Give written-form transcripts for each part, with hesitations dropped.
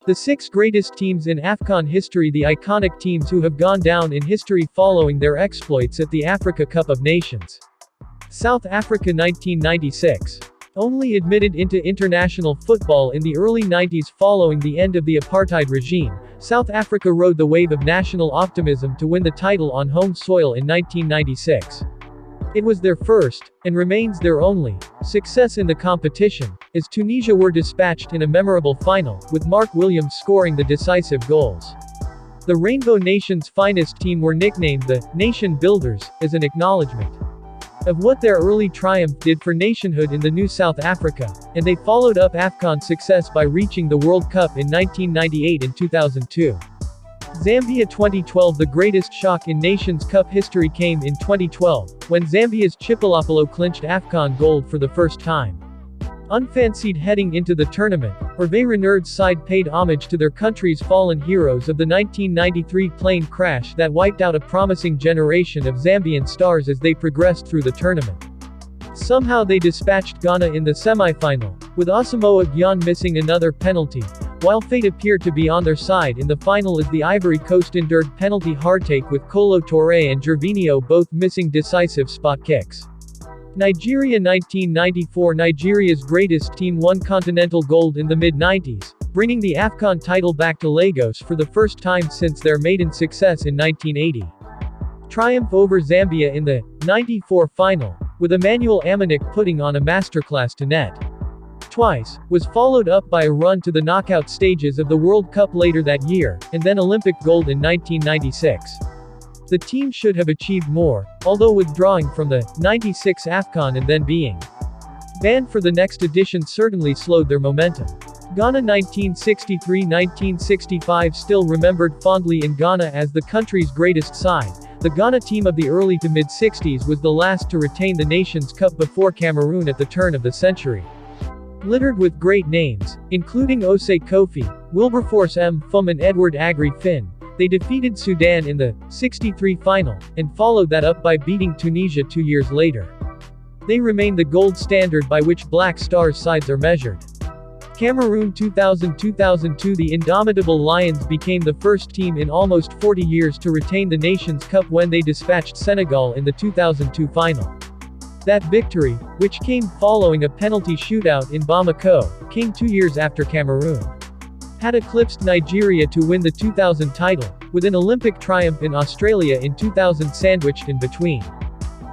The 6 greatest teams in AFCON history. The iconic teams who have gone down in history following their exploits at the Africa Cup of Nations. South Africa 1996. Only admitted into international football in the early 90s following the end of the apartheid regime, South Africa rode the wave of national optimism to win the title on home soil in 1996. It was their first, and remains their only, success in the competition, as Tunisia were dispatched in a memorable final, with Mark Williams scoring the decisive goals. The Rainbow Nation's finest team were nicknamed the Nation Builders, as an acknowledgement of what their early triumph did for nationhood in the new South Africa, and they followed up AFCON success by reaching the World Cup in 1998 and 2002. Zambia 2012. The greatest shock in Nations Cup history came in 2012, when Zambia's Chipolopolo clinched AFCON gold for the first time. Unfancied heading into the tournament, Herve Renard's side paid homage to their country's fallen heroes of the 1993 plane crash that wiped out a promising generation of Zambian stars as they progressed through the tournament. Somehow they dispatched Ghana in the semi-final, with Asamoah Gyan missing another penalty, while fate appeared to be on their side in the final as the Ivory Coast endured penalty heartache with Kolo Touré and Gervinho both missing decisive spot kicks. Nigeria 1994. Nigeria's greatest team won continental gold in the mid-90s, bringing the AFCON title back to Lagos for the first time since their maiden success in 1980. Triumph over Zambia in the '94 final, with Emmanuel Amanek putting on a masterclass to net twice, was followed up by a run to the knockout stages of the World Cup later that year, and then Olympic gold in 1996. The team should have achieved more, although withdrawing from the '96 AFCON and then being banned for the next edition certainly slowed their momentum. Ghana 1963-1965. Still remembered fondly in Ghana as the country's greatest side, the Ghana team of the early to mid-60s was the last to retain the Nations Cup before Cameroon at the turn of the century. Littered with great names, including Osei Kofi, Wilberforce M. Fum and Edward Agri Finn, they defeated Sudan in the '63 final, and followed that up by beating Tunisia 2 years later. They remain the gold standard by which Black Stars sides are measured. Cameroon 2000-2002. The indomitable Lions became the first team in almost 40 years to retain the Nations Cup when they dispatched Senegal in the 2002 final. That victory, which came following a penalty shootout in Bamako, came 2 years after Cameroon had eclipsed Nigeria to win the 2000 title, with an Olympic triumph in Australia in 2000 sandwiched in between.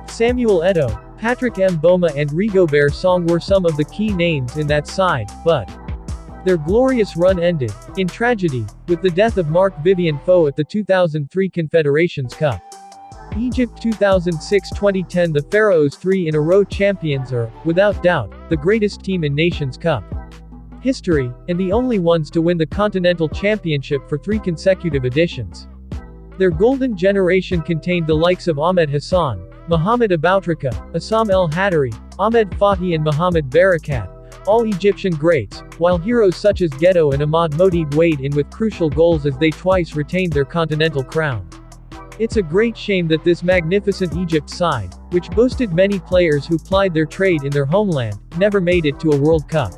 Samuel Eto'o, Patrick Mboma and Rigobert Song were some of the key names in that side, but their glorious run ended in tragedy, with the death of Marc Vivien Foé at the 2003 Confederations Cup. Egypt 2006-2010. The Pharaohs 3-in-a-row champions are, without doubt, the greatest team in Nations Cup history, and the only ones to win the Continental Championship for 3 consecutive editions. Their golden generation contained the likes of Ahmed Hassan, Mohamed Aboutrika, Assam El Hadary, Ahmed Fatih and Mohamed Barakat, all Egyptian greats, while heroes such as Ghetto and Ahmad Modib weighed in with crucial goals as they twice retained their continental crown. It's a great shame that this magnificent Egypt side, which boasted many players who plied their trade in their homeland, never made it to a World Cup.